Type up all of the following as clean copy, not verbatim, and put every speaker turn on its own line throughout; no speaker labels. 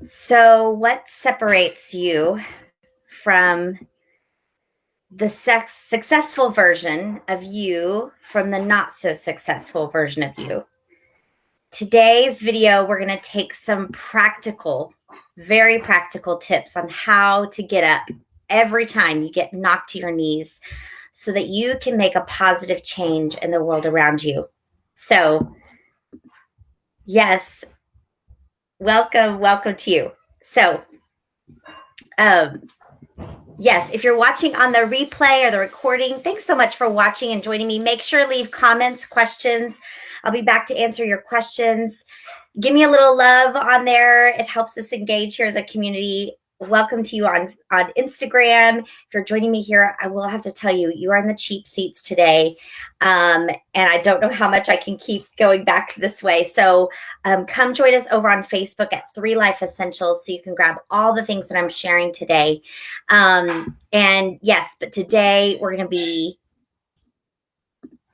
So, what separates you from the successful version of you from the not so successful version of you? Today's video, we're going to take some very practical tips on how to get up every time you get knocked to your knees so that you can make a positive change in the world around you. So, yes, welcome to you. So, yes, if you're watching on the replay or the recording, thanks so much for watching and joining me. Make sure to leave comments, questions. I'll be back to answer your questions. Give me a little love on there. It helps us engage here as a community. Welcome to you on Instagram. If you're joining me here, I will have to tell you, you are in the cheap seats today. And I don't know how much I can keep going back this way. So come join us over on Facebook at 3 Life Essentials so you can grab all the things that I'm sharing today. And yes, but today we're going to be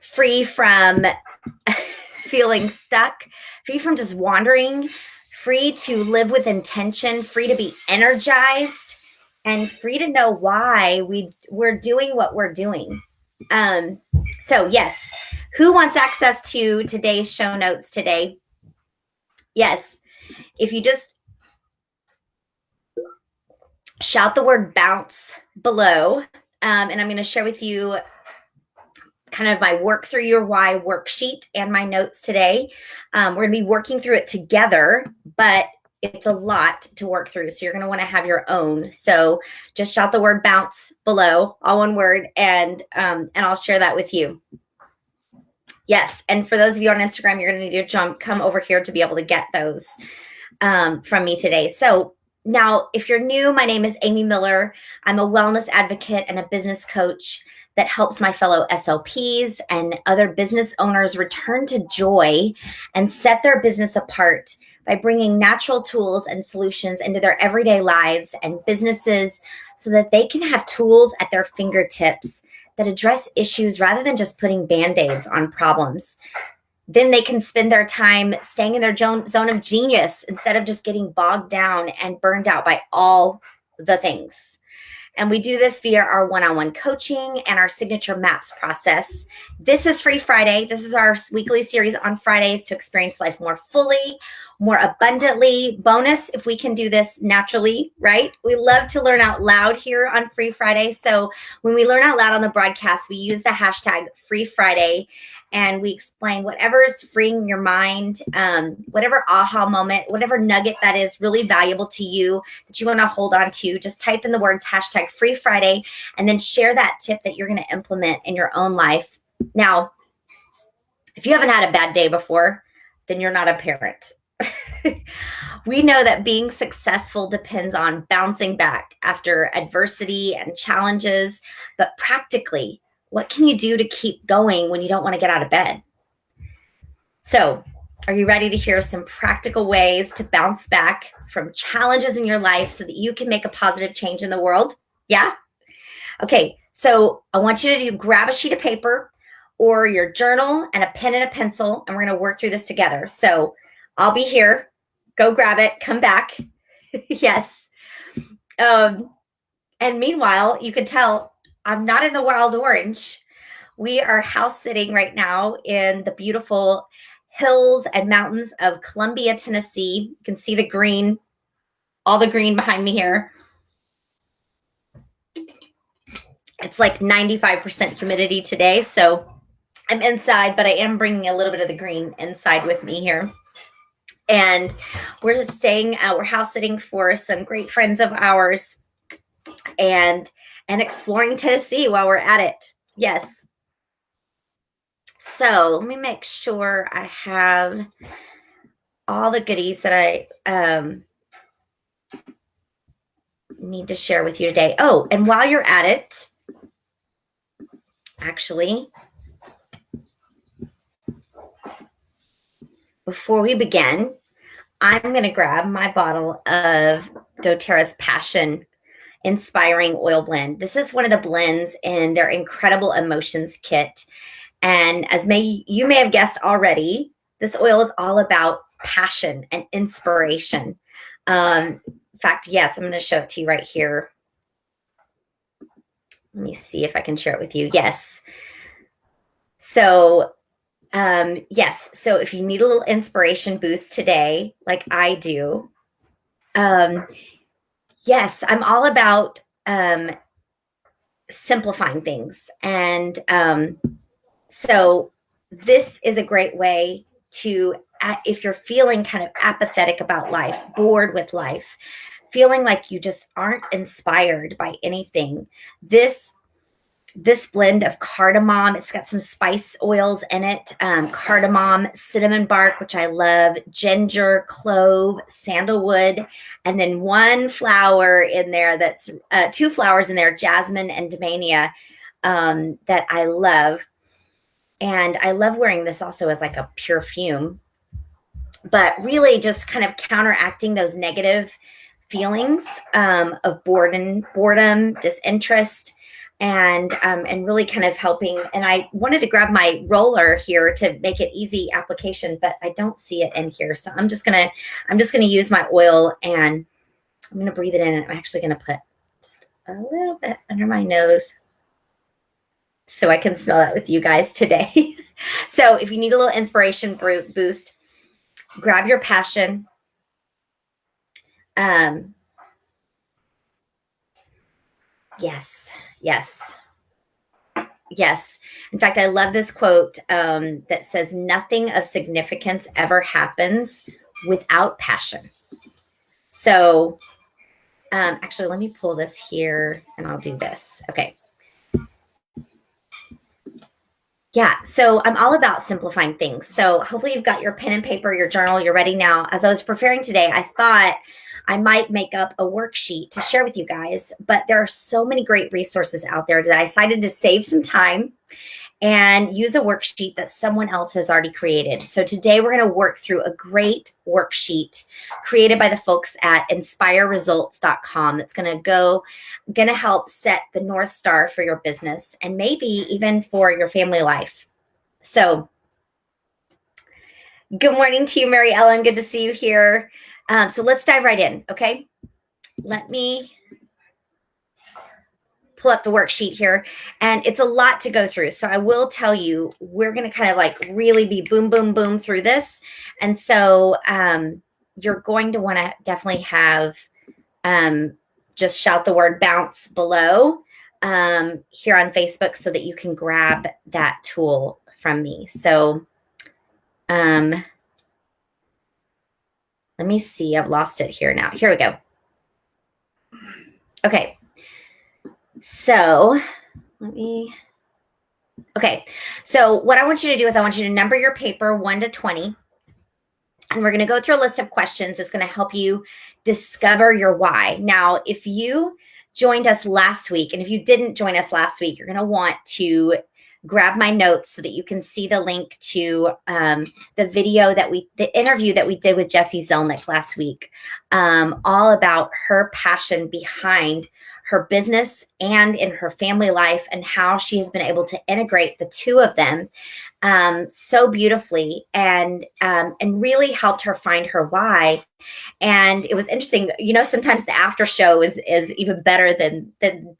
free from feeling stuck, free from just wandering, free to live with intention, free to be energized, and free to know why we're doing what we're doing. So yes, who wants access to today's show notes today? Yes, if you just shout the word bounce below, and I'm going to share with you kind of my work through your why worksheet and my notes today. We're going to be working through it together, but it's a lot to work through. So you're going to want to have your own. So just shout the word bounce below, all one word, and I'll share that with you. Yes. And for those of you on Instagram, you're going to need to come over here to be able to get those from me today. So now, if you're new, my name is Amy Miller. I'm a wellness advocate and a business coach that helps my fellow SLPs and other business owners return to joy and set their business apart by bringing natural tools and solutions into their everyday lives and businesses so that they can have tools at their fingertips that address issues rather than just putting Band-Aids on problems. Then they can spend their time staying in their zone of genius instead of just getting bogged down and burned out by all the things. And we do this via our one-on-one coaching and our signature maps process. This is Free Friday. This is our weekly series on Fridays to experience life more fully, more abundantly. Bonus if we can do this naturally, right? We love to learn out loud here on Free Friday. So when we learn out loud on the broadcast, we use the hashtag Free Friday. And we explain whatever is freeing your mind, whatever aha moment, whatever nugget that is really valuable to you that you want to hold on to. Just type in the words hashtag Free Friday and then share that tip that you're going to implement in your own life. Now, if you haven't had a bad day before, then you're not a parent. We know that being successful depends on bouncing back after adversity and challenges, but practically, what can you do to keep going when you don't want to get out of bed? So, are you ready to hear some practical ways to bounce back from challenges in your life so that you can make a positive change in the world? Yeah? Okay, so I want you to grab a sheet of paper or your journal and a pen and a pencil, and we're going to work through this together. So, I'll be here. Go grab it. Come back. Yes. And meanwhile, you can tell I'm not in the wild orange. We are house sitting right now in the beautiful hills and mountains of Columbia, Tennessee. You can see the green, all the green behind me here. It's like 95% humidity today, so I'm inside, but I am bringing a little bit of the green inside with me here. And we're just staying, we're house sitting for some great friends of ours and exploring Tennessee while we're at it. Yes. So let me make sure I have all the goodies that I need to share with you today. Oh, and while you're at it, actually, before we begin, I'm going to grab my bottle of doTERRA's Passion Inspiring Oil Blend. This is one of the blends in their Incredible Emotions kit. And as you may have guessed already, this oil is all about passion and inspiration. In fact, yes, I'm going to show it to you right here. Let me see if I can share it with you. Yes. So, yes. So if you need a little inspiration boost today, like I do, yes, I'm all about simplifying things. And so this is a great way to, if you're feeling kind of apathetic about life, bored with life, feeling like you just aren't inspired by anything, this blend of cardamom, it's got some spice oils in it, cardamom, cinnamon bark, which I love, ginger, clove, sandalwood, and then one flower in there that's two flowers in there, jasmine and dahlia, that I love. And I love wearing this also as like a perfume, but really just kind of counteracting those negative feelings of boredom, disinterest, and really kind of helping. And I wanted to grab my roller here to make it easy application, but I don't see it in here. So I'm just gonna use my oil, and I'm gonna breathe it in. I'm actually gonna put just a little bit under my nose so I can smell it with you guys today. So if you need a little inspiration boost, grab your passion. Yes. In fact, I love this quote that says, "Nothing of significance ever happens without passion." So actually, let me pull this here and I'll do this. Okay. Yeah, so I'm all about simplifying things. So hopefully you've got your pen and paper, your journal, you're ready now. As I was preparing today, I thought I might make up a worksheet to share with you guys, but there are so many great resources out there that I decided to save some time and use a worksheet that someone else has already created. So today we're going to work through a great worksheet created by the folks at inspireresults.com that's going to help set the North Star for your business and maybe even for your family life. So good morning to you, Mary Ellen. Good to see you here. So let's dive right in, okay? Let me pull up the worksheet here, and it's a lot to go through. So I will tell you, we're going to kind of like really be boom, boom, boom through this. And so you're going to want to definitely have just shout the word bounce below here on Facebook so that you can grab that tool from me. So let me see. I've lost it here now. Here we go. Okay. So so what I want you to do is I want you to number your paper 1 to 20. And we're going to go through a list of questions that's going to help you discover your why. Now, if you joined us last week, and if you didn't join us last week, you're going to want to grab my notes so that you can see the link to the interview that we did with Jessie Zelnick last week, all about her passion behind her business and in her family life and how she has been able to integrate the two of them so beautifully and really helped her find her why. And it was interesting, sometimes the after show is even better than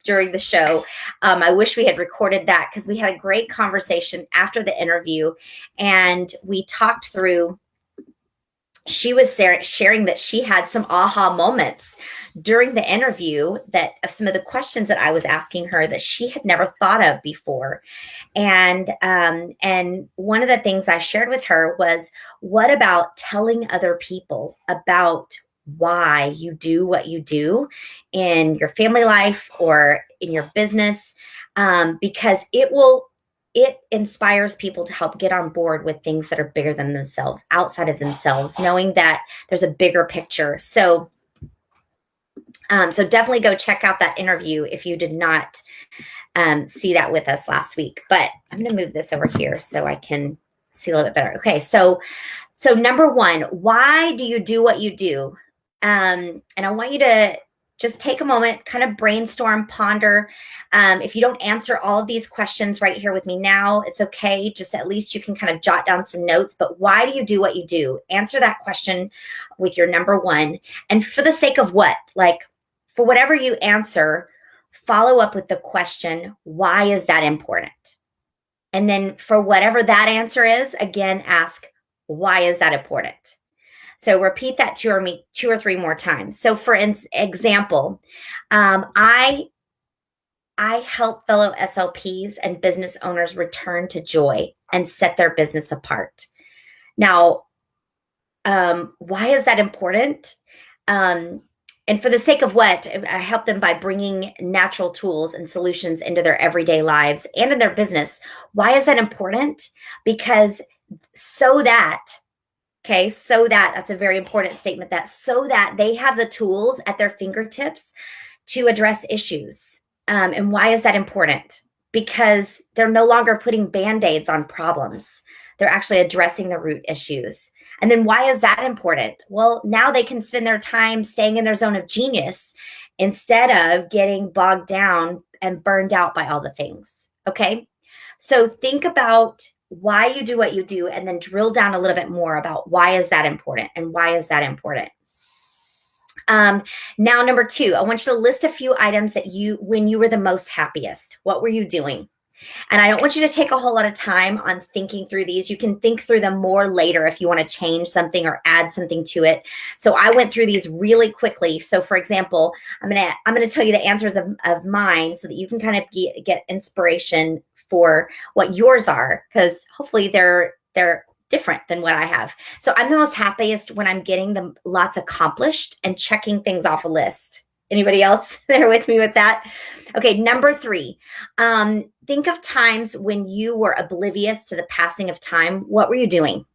during the show. I wish we had recorded that because we had a great conversation after the interview, and we talked through. She was sharing that she had some aha moments during the interview that of some of the questions that I was asking her that she had never thought of before. And one of the things I shared with her was, what about telling other people about why you do what you do in your family life or in your business? Because it inspires people to help get on board with things that are bigger than themselves, outside of themselves, knowing that there's a bigger picture. So definitely go check out that interview if you did not see that with us last week. But I'm going to move this over here so I can see a little bit better. Okay, so number one, why do you do what you do? And I want you to just take a moment, kind of brainstorm, ponder. If you don't answer all of these questions right here with me now, it's okay. Just at least you can kind of jot down some notes. But why do you do what you do? Answer that question with your number one. And for the sake of what? Like, for whatever you answer, follow up with the question, why is that important? And then for whatever that answer is, again, ask, why is that important? So repeat that two or three more times. So for example, I help fellow SLPs and business owners return to joy and set their business apart. Now, why is that important? And for the sake of what, I help them by bringing natural tools and solutions into their everyday lives and in their business. Why is that important? Because that's a very important statement, that so that they have the tools at their fingertips to address issues. And why is that important? Because they're no longer putting Band-Aids on problems. They're actually addressing the root issues. And then why is that important? Well, now they can spend their time staying in their zone of genius instead of getting bogged down and burned out by all the things. Okay. So think about why you do what you do, and then drill down a little bit more about why is that important and why is that important. Now, number two, I want you to list a few items that when you were the most happiest, what were you doing? And I don't want you to take a whole lot of time on thinking through these. You can think through them more later if you want to change something or add something to it. So I went through these really quickly. So for example, I'm gonna tell you the answers of mine so that you can kind of get inspiration for what yours are, because hopefully they're different than what I have. So I'm the most happiest when I'm getting them lots accomplished and checking things off a list. Anybody else there with me with that? Okay, number three, think of times when you were oblivious to the passing of time. What were you doing?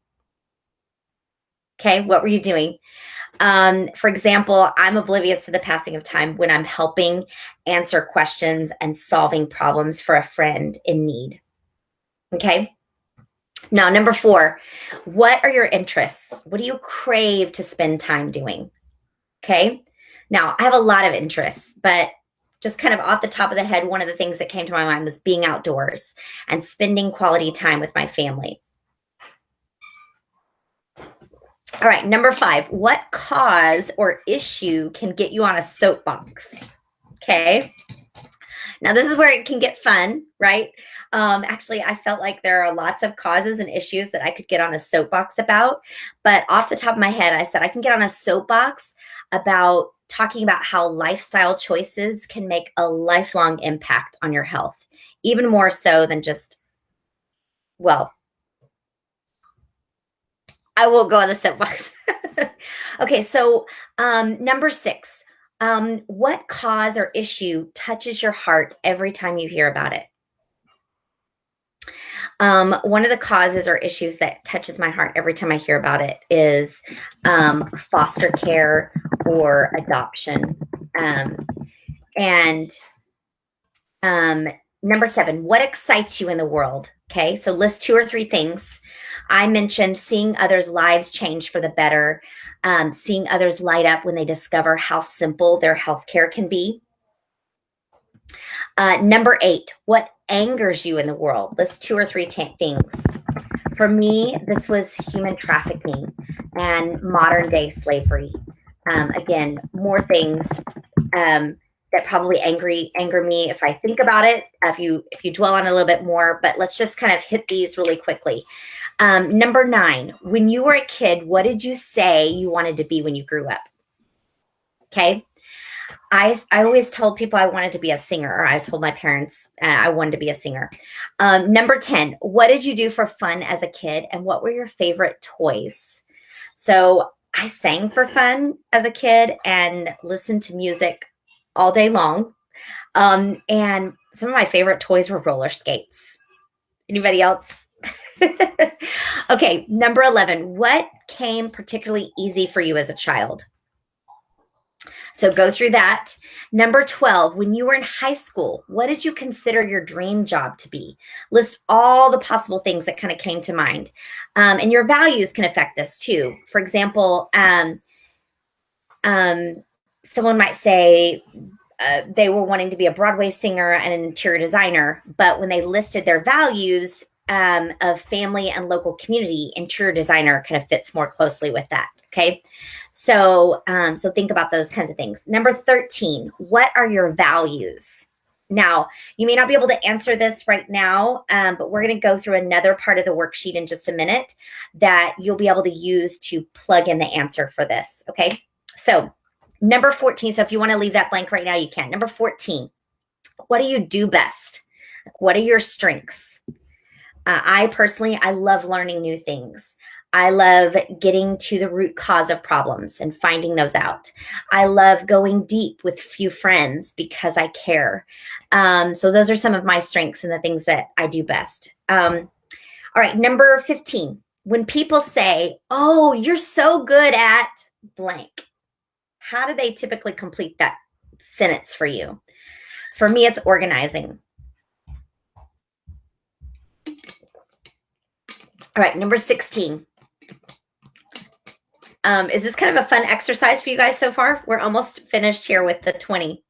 Okay, what were you doing? For example, I'm oblivious to the passing of time when I'm helping answer questions and solving problems for a friend in need. Okay. Now, number four, what are your interests? What do you crave to spend time doing? Okay. Now, I have a lot of interests, but just kind of off the top of the head, one of the things that came to my mind was being outdoors and spending quality time with my family. All right, number five, what cause or issue can get you on a soapbox? Okay. Now, this is where it can get fun, right? Actually, I felt like there are lots of causes and issues that I could get on a soapbox about. But off the top of my head, I said I can get on a soapbox about talking about how lifestyle choices can make a lifelong impact on your health, even more so than just, well, I won't go on the soapbox. Okay, so number six, what cause or issue touches your heart every time you hear about it? One of the causes or issues that touches my heart every time I hear about it is foster care or adoption. And number seven, what excites you in the world? Okay, so list two or three things. I mentioned seeing others' lives change for the better, seeing others light up when they discover how simple their healthcare can be. Number eight, what angers you in the world? List two or three things. For me, this was human trafficking and modern day slavery. Again, more things that probably anger me if I think about it, if you dwell on it a little bit more, but let's just kind of hit these really quickly. Number nine, when you were a kid, what did you say you wanted to be when you grew up? Okay. I always told people I wanted to be a singer. I told my parents I wanted to be a singer. Number 10, what did you do for fun as a kid, and what were your favorite toys? So I sang for fun as a kid and listened to music all day long. And some of my favorite toys were roller skates. Anybody else? Okay, number 11, what came particularly easy for you as a child? So go through that. Number 12, when you were in high school, what did you consider your dream job to be? List all the possible things that kind of came to mind. And your values can affect this too. For example, someone might say they were wanting to be a Broadway singer and an interior designer, but when they listed their values of family and local community, interior designer kind of fits more closely with that. Okay. So think about those kinds of things. Number 13, what are your values? Now, you may not be able to answer this right now, but we're going to go through another part of the worksheet in just a minute that you'll be able to use to plug in the answer for this. Okay. So number 14. So if you want to leave that blank right now, you can. Number 14, what do you do best? What are your strengths? I personally love learning new things. I love getting to the root cause of problems and finding those out. I love going deep with few friends because I care. So those are some of my strengths and the things that I do best. All right, number 15. When people say, oh, you're so good at blank, how do they typically complete that sentence for you? For me, it's organizing. All right, number 16. Is this kind of a fun exercise for you guys so far? We're almost finished here with the 20.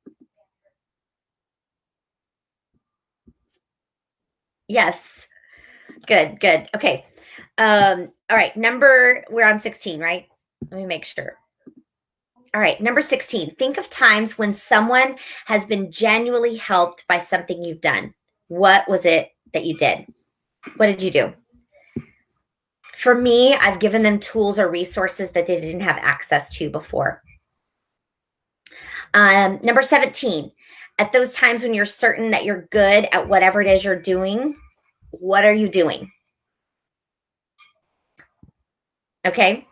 Yes. Good, good. Okay. All right, we're on 16, right? Let me make sure. All right, number 16. Think of times when someone has been genuinely helped by something you've done. What was it that you did? What did you do? For me, I've given them tools or resources that they didn't have access to before. Number 17, at those times when you're certain that you're good at whatever it is you're doing, what are you doing? Okay.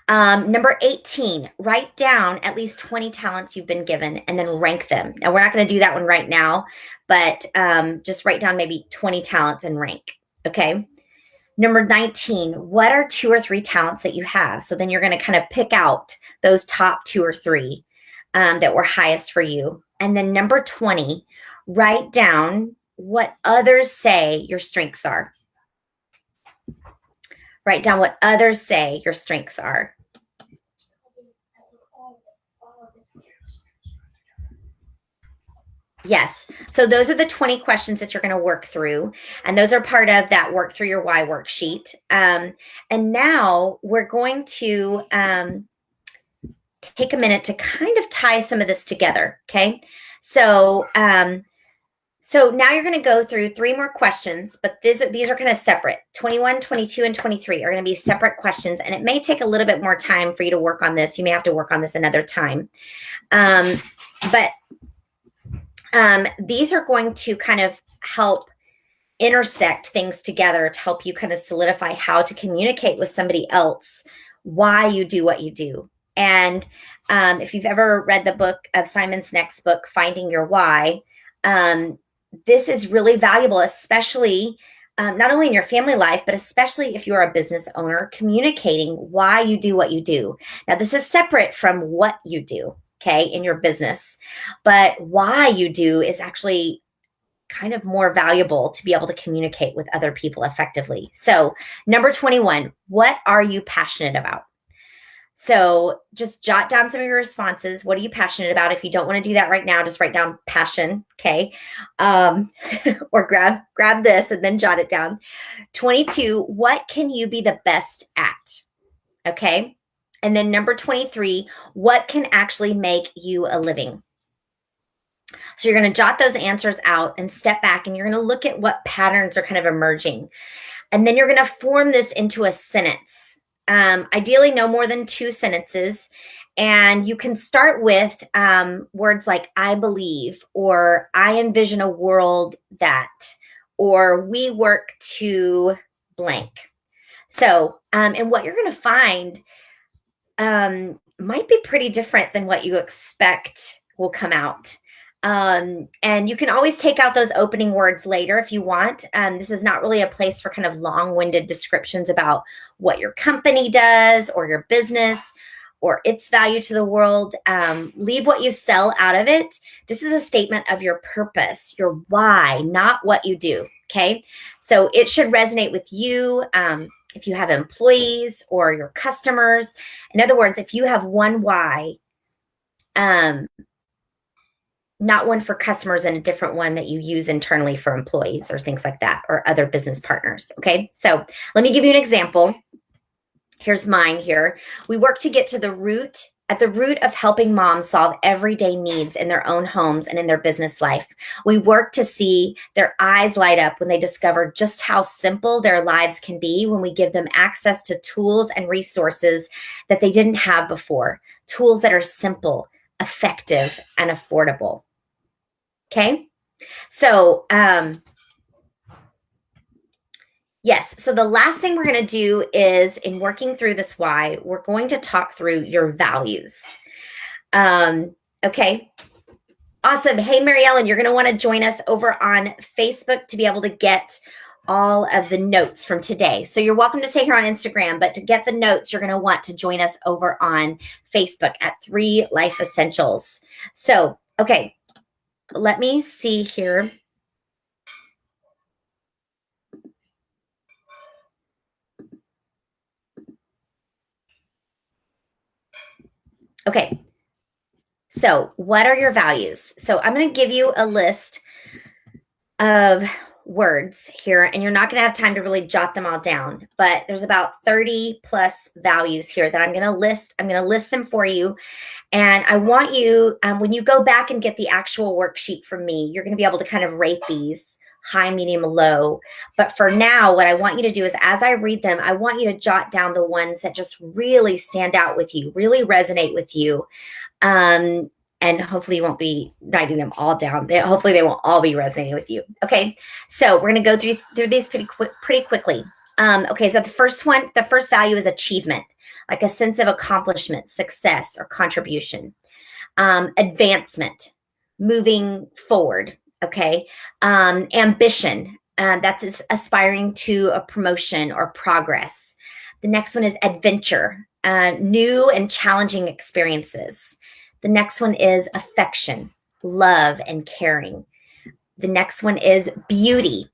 Number 18, write down at least 20 talents you've been given and then rank them. Now, we're not going to do that one right now, but just write down maybe 20 talents and rank. Okay. Number 19, what are 2 or 3 talents that you have? So then you're going to kind of pick out those top 2 or 3 that were highest for you. And then number 20, write down what others say your strengths are. Write down what others say your strengths are. Yes. So those are the 20 questions that you're going to work through. And those are part of that work through your why worksheet. And now we're going to take a minute to kind of tie some of this together. Okay. So now you're going to go through 3 more questions, but these are kind of separate. 21, 22, and 23 are going to be separate questions. And it may take a little bit more time for you to work on this. You may have to work on this another time. But these are going to kind of help intersect things together to help you kind of solidify how to communicate with somebody else, why you do what you do. And if you've ever read the book of Simon Sinek's book, Finding Your Why, this is really valuable, especially not only in your family life, but especially if you're a business owner, communicating why you do what you do. Now, this is separate from what you do, okay, in your business, but why you do is actually kind of more valuable to be able to communicate with other people effectively. So number 21, what are you passionate about? So just jot down some of your responses. What are you passionate about? If you don't want to do that right now, just write down passion, okay? Or grab this and then jot it down. 22, what can you be the best at? Okay? And then number 23, what can actually make you a living? So you're going to jot those answers out and step back, and you're going to look at what patterns are kind of emerging. And then you're going to form this into a sentence. Ideally, no more than 2 sentences. And you can start with words like I believe, or I envision a world that, or we work to blank. So, and what you're going to find might be pretty different than what you expect will come out. And you can always take out those opening words later if you want. This is not really a place for kind of long-winded descriptions about what your company does or your business or its value to the world. Leave what you sell out of it. This is a statement of your purpose, your why, not what you do. Okay. So it should resonate with you. If you have employees or your customers. In other words, if you have one why, Um, not one for customers and a different one that you use internally for employees or things like that, or other business partners. Okay, so let me give you an example. Here's mine here. We work to get to the root, at the root of helping moms solve everyday needs in their own homes and in their business life. We work to see their eyes light up when they discover just how simple their lives can be when we give them access to tools and resources that they didn't have before. Tools that are simple, effective, and affordable. Okay? So, yes. So the last thing we're going to do is, in working through this why, we're going to talk through your values. Okay. Awesome. Hey, Mary Ellen, you're going to want to join us over on Facebook to be able to get all of the notes from today. So you're welcome to stay here on Instagram, but to get the notes, you're going to want to join us over on Facebook at 3 Life Essentials. So, okay, let me see here. Okay. So, what are your values? So, I'm going to give you a list of words here, and you're not going to have time to really jot them all down, but there's about 30 plus values here that I'm going to list. I'm going to list them for you. And I want you, when you go back and get the actual worksheet from me, you're going to be able to kind of rate these high, medium, low. But for now, what I want you to do is, as I read them, I want you to jot down the ones that just really stand out with you, really resonate with you. And hopefully you won't be writing them all down. Hopefully they won't all be resonating with you. Okay, so we're going to go through these pretty quickly. Okay, so the first value is achievement, like a sense of accomplishment, success, or contribution. Advancement, moving forward. Okay, ambition, that's aspiring to a promotion or progress. The next one is adventure, new and challenging experiences. The next one is affection, love, and caring. The next one is beauty,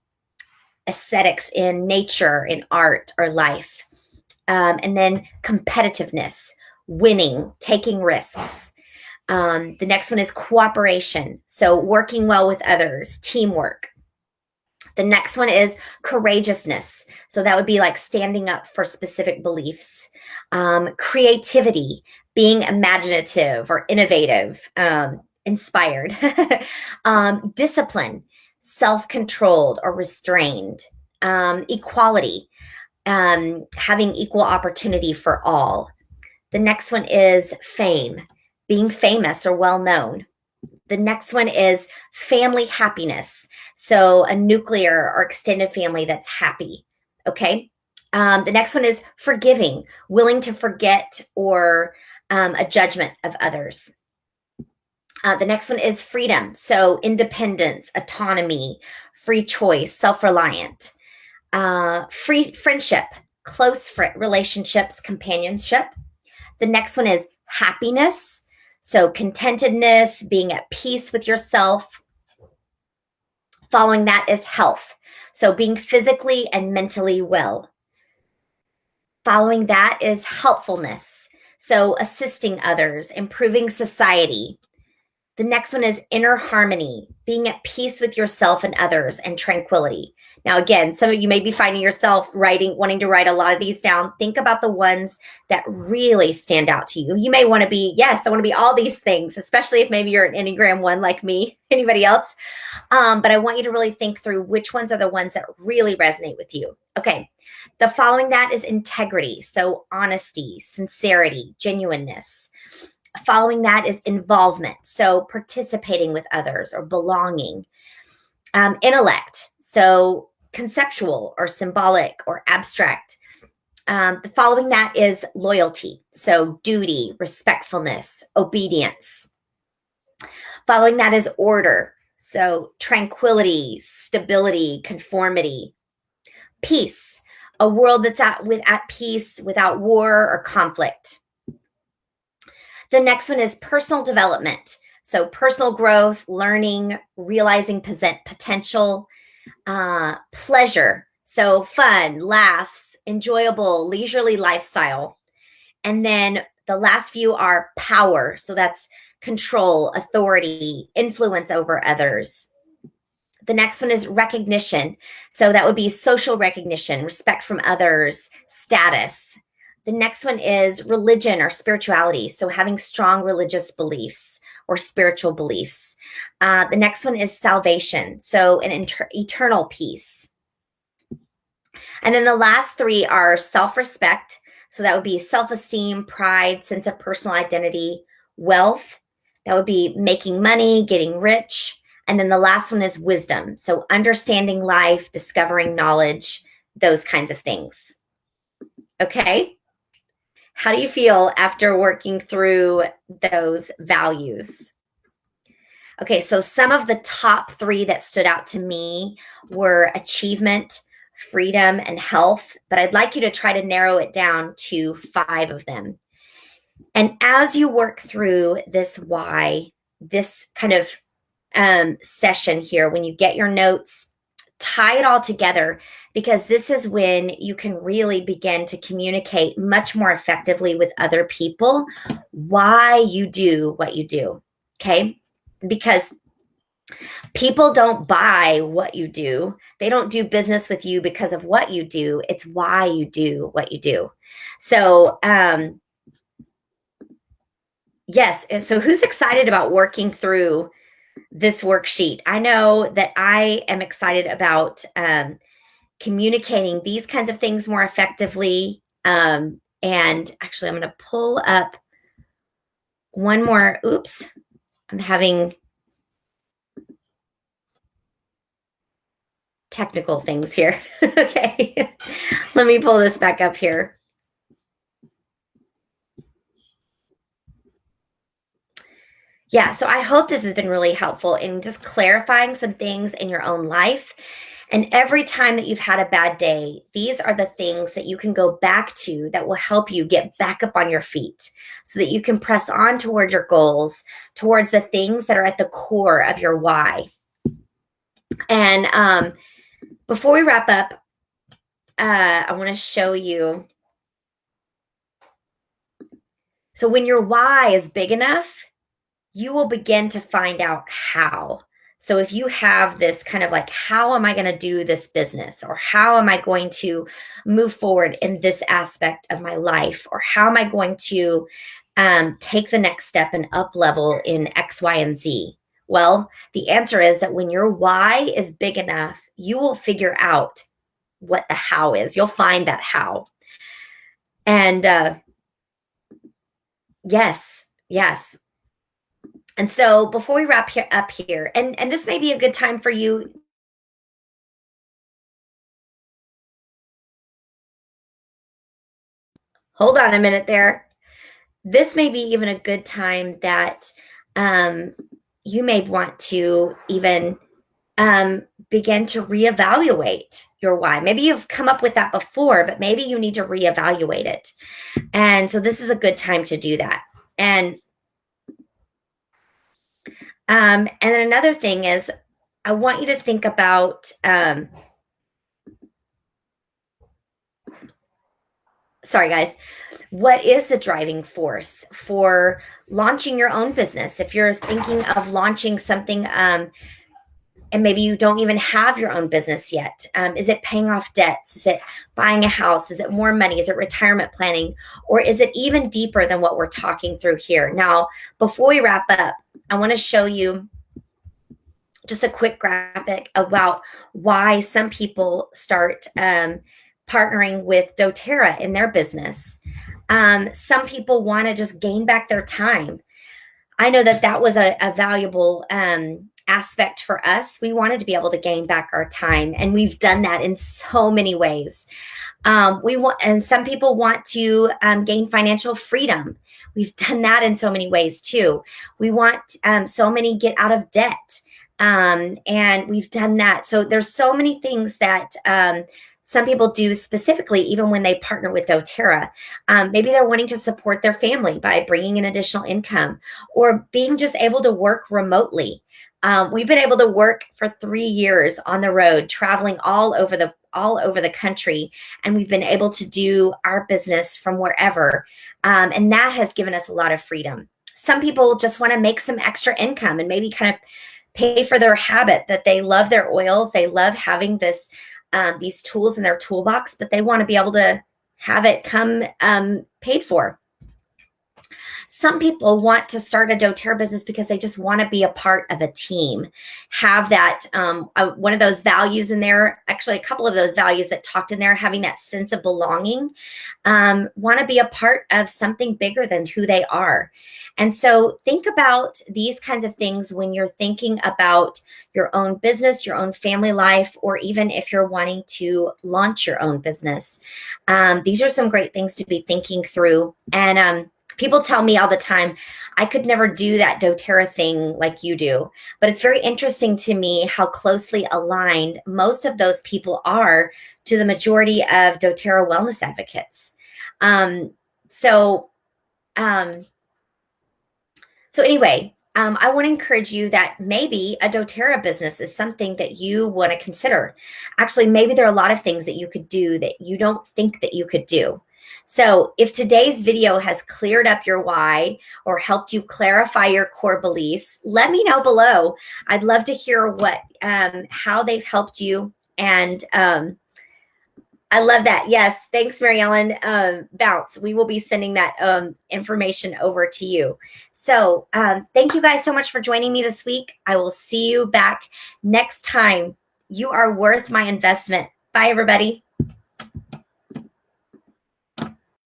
aesthetics in nature, in art, or life. And then competitiveness, winning, taking risks. The next one is cooperation, so working well with others, teamwork. The next one is courageousness. So that would be like standing up for specific beliefs. Creativity, being imaginative or innovative, inspired. Discipline, self-controlled or restrained. Equality, having equal opportunity for all. The next one is fame, being famous or well-known. The next one is family happiness. So a nuclear or extended family that's happy. Okay. The next one is forgiving, willing to forget or a judgment of others. The next one is freedom. So independence, autonomy, free choice, self-reliant. Free friendship, close relationships, companionship. The next one is happiness. So contentedness, being at peace with yourself. Following that is health. So being physically and mentally well. Following that is helpfulness. So assisting others, improving society. The next one is inner harmony, being at peace with yourself and others, and tranquility. Now, again, some of you may be finding yourself wanting to write a lot of these down. Think about the ones that really stand out to you. You may want to be, yes, I want to be all these things, especially if maybe you're an Enneagram 1 like me, anybody else. But I want you to really think through which ones are the ones that really resonate with you. Okay. The following that is integrity. So honesty, sincerity, genuineness. Following that is involvement. So participating with others or belonging. Intellect. So conceptual or symbolic or abstract. The following that is loyalty. So duty, respectfulness, obedience. Following that is order. So tranquility, stability, conformity. Peace. A world that's at peace without war or conflict. The next one is personal development. So personal growth, learning, realizing potential, pleasure. So fun, laughs, enjoyable, leisurely lifestyle. And then the last few are power. So that's control, authority, influence over others. The next one is recognition. So that would be social recognition, respect from others, status. The next one is religion or spirituality. So having strong religious beliefs or spiritual beliefs. The next one is salvation. So an eternal peace. And then the last three are self-respect. So that would be self-esteem, pride, sense of personal identity, wealth. That would be making money, getting rich. And then the last one is wisdom. So understanding life, discovering knowledge, those kinds of things. Okay. How do you feel after working through those values? Okay, so some of the top three that stood out to me were achievement, freedom, and health, but I'd like you to try to narrow it down to 5 of them. And as you work through this why, this kind of session here, when you get your notes, tie it all together, because this is when you can really begin to communicate much more effectively with other people why you do what you do. Okay. Because people don't buy what you do. They don't do business with you because of what you do. It's why you do what you do. So, yes. So who's excited about working through this worksheet? I know that I am excited about communicating these kinds of things more effectively. And actually, I'm going to pull up one more. Oops, I'm having technical things here. Okay, let me pull this back up here. Yeah, so I hope this has been really helpful in just clarifying some things in your own life. And every time that you've had a bad day, these are the things that you can go back to that will help you get back up on your feet so that you can press on towards your goals, towards the things that are at the core of your why. And before we wrap up, I want to show you. So when your why is big enough, you will begin to find out how. So if you have this kind of like, how am I going to do this business? Or how am I going to move forward in this aspect of my life? Or how am I going to take the next step and up level in X, Y, and Z? Well, the answer is that when your why is big enough, you will figure out what the how is. You'll find that how. And yes. And so before we wrap up here, and this may be a good time for you. Hold on a minute there. This may be even a good time that you may want to even begin to reevaluate your why. Maybe you've come up with that before, but maybe you need to reevaluate it. And so this is a good time to do that. And then another thing is, I want you to think about, sorry guys, what is the driving force for launching your own business? If you're thinking of launching something, and maybe you don't even have your own business yet. Is it paying off debts? Is it buying a house? Is it more money? Is it retirement planning? Or is it even deeper than what we're talking through here? Now, before we wrap up, I want to show you just a quick graphic about why some people start partnering with doTERRA in their business. Some people want to just gain back their time. I know that was a valuable aspect for us. We wanted to be able to gain back our time, and we've done that in so many ways. And some people want to gain financial freedom. We've done that in so many ways too. We want so many get out of debt, and we've done that. So there's so many things that some people do specifically, even when they partner with doTERRA. Maybe they're wanting to support their family by bringing in additional income, or being just able to work remotely. We've been able to work for 3 years on the road, traveling all over the country, and we've been able to do our business from wherever. And that has given us a lot of freedom. Some people just want to make some extra income and maybe kind of pay for their habit that they love their oils. They love having these tools in their toolbox, but they want to be able to have it come paid for. Some people want to start a doTERRA business because they just want to be a part of a team, have that one of those values in there, actually a couple of those values that talked in there, having that sense of belonging, want to be a part of something bigger than who they are. And so think about these kinds of things when you're thinking about your own business, your own family life, or even if you're wanting to launch your own business. These are some great things to be thinking through. And people tell me all the time, I could never do that doTERRA thing like you do. But it's very interesting to me how closely aligned most of those people are to the majority of doTERRA wellness advocates. So anyway, I want to encourage you that maybe a doTERRA business is something that you want to consider. Actually, maybe there are a lot of things that you could do that you don't think that you could do. So if today's video has cleared up your why or helped you clarify your core beliefs, let me know below. I'd love to hear how they've helped you. And I love that. Yes. Thanks, Mary Ellen. Bounce. We will be sending that information over to you. So thank you guys so much for joining me this week. I will see you back next time. You are worth my investment. Bye, everybody.